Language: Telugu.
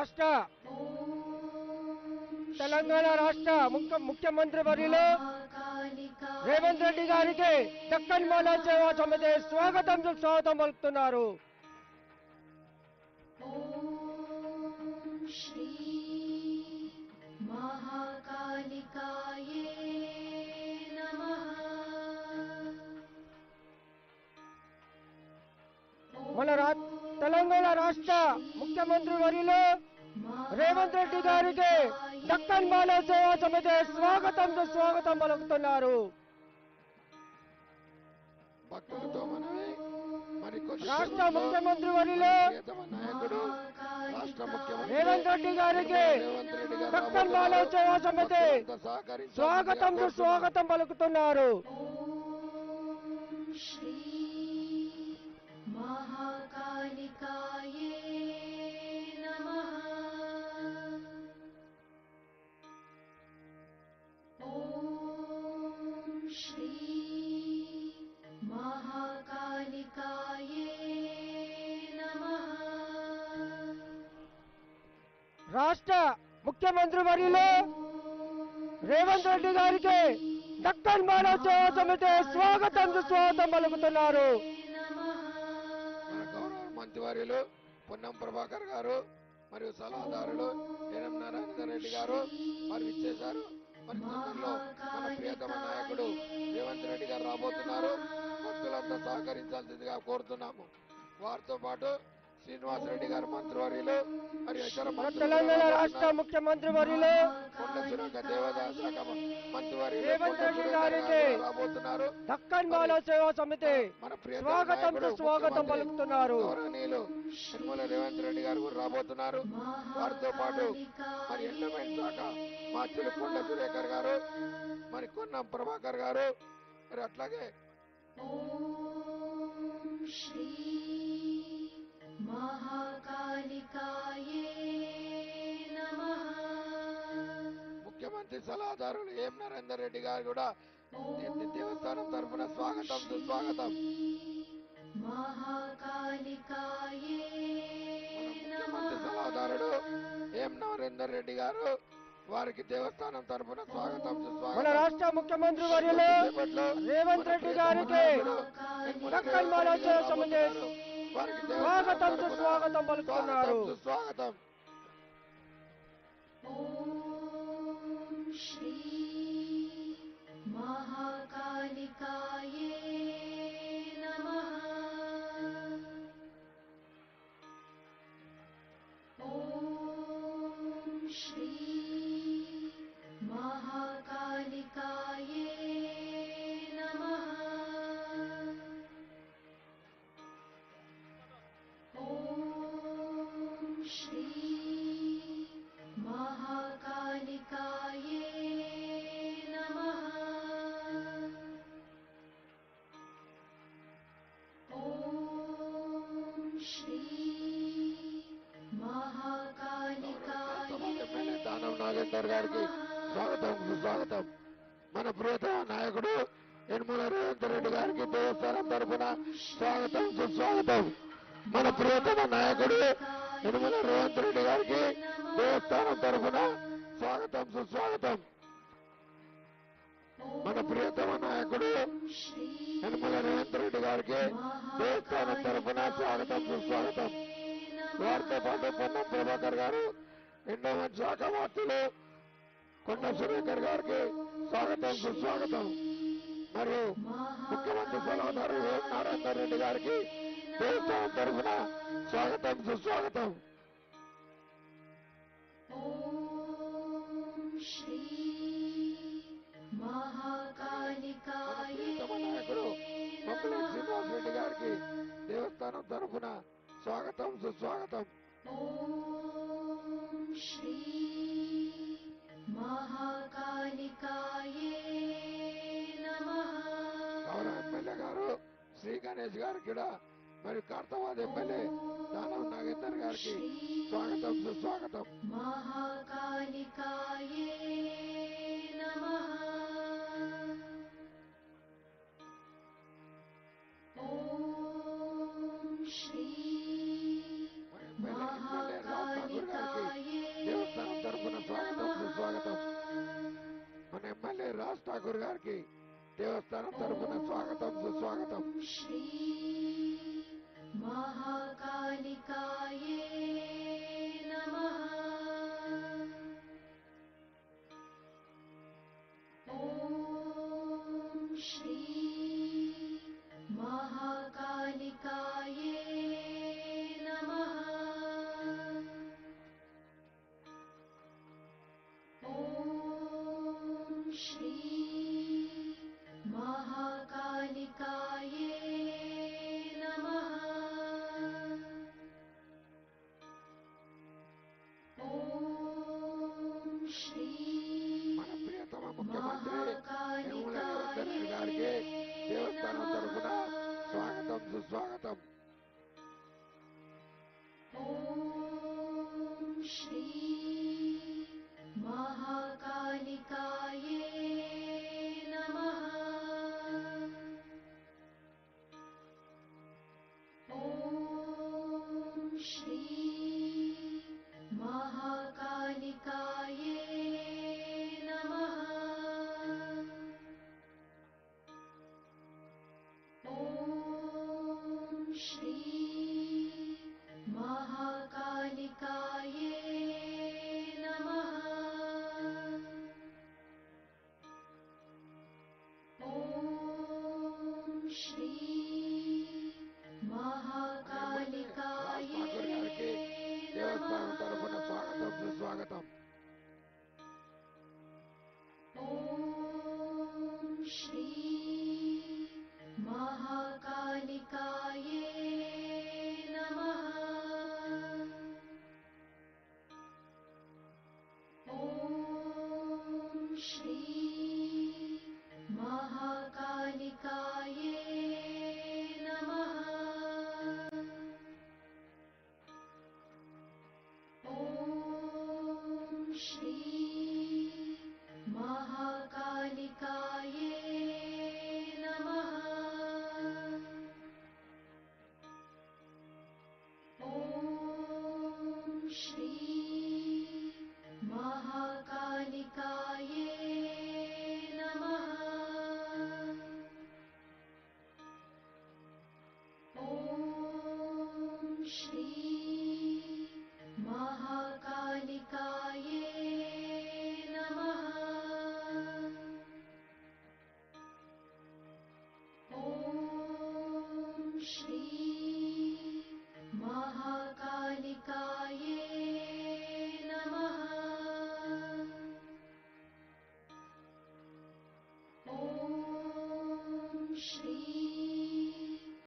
రాష్ట్ర తెలంగాణ రాష్ట్ర ముఖ్యమంత్రి వర్యులు రేవంత్ రెడ్డి గారికి దక్కన్ మాలా సేవా సమితి స్వాగతం పలుకుతున్నారు. శ్రీ మహాకాళికాయే నమః. మన తెలంగాణ రాష్ట్ర ముఖ్యమంత్రి వర్యులు రేవంత్ రెడ్డి గారికి దక్కన్ మాలా సేవా సమితి స్వాగతం పలుకుతున్నారు. భక్తులతో మనవి రాష్ట్ర ముఖ్యమంత్రి వర్యులు రేవంత్ రెడ్డి గారికి దక్కన్ మాలా సేవా సమితి స్వాగతం పలుకుతున్నారు. శ్రీ మహాకాళికాయే నమః. ఓం శ్రీ మహాకాళికాయే నమః. రాష్ట్ర ముఖ్యమంత్రి వర్యులు రేవంత్ రెడ్డి గారికి దక్కన్ మాలా సేవా సమితి స్వాగతం పలుకుతున్నారు. మన గౌరవ మంత్రివర్యులు పొన్నం ప్రభాకర్ గారు మరియు సలహాదారులు ఎనం నారాయణ రెడ్డి గారు మరి ఇచ్చేశారు. మరి తొందరలో మన ప్రియతమ నాయకుడు రేవంత్ రెడ్డి గారు రాబోతున్నారు. భక్తులంతా సహకరించాల్సిందిగా కోరుతున్నాము. వారితో పాటు శ్రీనివాసరెడ్డి గారు మంత్రివర్యులు మరియు ఇతర తెలంగాణ రాష్ట్ర ముఖ్యమంత్రి వర్యులు కొండ సురేఖ దేవాదాయ శాఖ మంత్రివర్యులు రేవంత్ రెడ్డి గారికి రాబోతున్నారు. దక్కన్ మాలా సేవా సమితి మన స్వాగతం పలుకుతున్నారు. గౌరవనీయులు నిర్మల రేవంత్ రెడ్డి గారు కూడా రాబోతున్నారు. వారితో పాటు మరి ఎండోమెంట్ శాఖ మాచులు కొండ సురేఖర్ గారు మరి కొన్నం ప్రభాకర్ గారు మరి అట్లాగే శ్రీ మహాకాళికాయే నమః. ముఖ్యమంత్రి సలహాదారులు ఎం నరేందర్ రెడ్డి గారు కూడా దేవస్థానం తరఫున స్వాగతం సుస్వాగతం. మహాకాళికాయే ముఖ్యమంత్రి సలహాదారుడు ఎం నరేందర్ రెడ్డి గారు వారికి దేవస్థానం తరఫున స్వాగతం మన సుస్వాగతం. రాష్ట్ర ముఖ్యమంత్రి వర్యులు రేవంత్ రెడ్డి గారికి దక్కన్ మాలా సేవా సమితి స్వాగతం పలుకుతున్నారు. సుస్వాగతం. ఓం శ్రీ మహాకాళికాయే నమః. ఓం శ్రీ మహాకాళికాయే నమః. ఓం శ్రీ మహాకాళికాయే నమః. ఓం శ్రీ మహాకాళికాయే దానం నాగేందర్ గారికి స్వాగతం సుస్వాగతం. మన ప్రియతమ నాయకుడు యనమల రేవంత్ రెడ్డి గారికి దేవస్థానం తరఫున స్వాగతం సుస్వాగతం. మన ప్రియతమ నాయకుడు యనమల రేవంత్ రెడ్డి గారికి దేవస్థానం తరఫున స్వాగతం సుస్వాగతం. మన ప్రియతమ నాయకుడు యనమల రేవంత్ రెడ్డి గారికి దేవస్థానం తరఫున స్వాగతం సుస్వాగతం. వారితో పాటు పొన్నం ప్రభాకర్ గారు ఎండోమెంట్ శాఖ మంత్రులు కొండ సురేఖర్ గారికి స్వాగతం సుస్వాగతం. మరియు ముఖ్యమంత్రి సలహాదారు ఎం నారాయణ రెడ్డి గారికి దేవస్థానం తరఫున స్వాగతం సుస్వాగతం. ఓం శ్రీ మహాకాళికాయే నాయకుడు మొక్కలి శ్రీనివాస్ రెడ్డి గారికి దేవస్థానం తరఫున స్వాగతం సుస్వాగతం. ఓం శ్రీ మహాకాళికాయే నమః. గౌరవ ఎమ్మెల్యే గారు శ్రీ గణేష్ గారికి కూడా మరియు కార్తవాద ఎమ్మెల్యే దానం నాగేందర్ గారికి స్వాగతం సుస్వాగతం. మహాకాళికాయే నమః. ఓం శ్రీ ఎమ్మెల్యే రావు ఠాకూర్ గారికి ఎమ్మెల్యే రాజ్ ఠాకూర్ గారికి దేవస్థానం తరఫున స్వాగతం సుస్వాగతం. శ్రీ మహాకాళికాయే నమః. ఓం శ్రీ మహాకాళికాయే నమః. ఓం శ్రీ మహాకాళికాయే నమః. ఓం శ్రీ మన ప్రియతమ ముఖ్యమంత్రి యనమల రేవంత్ రెడ్డి గారికి దేవస్థానం తరఫున స్వాగతం సుస్వాగతం.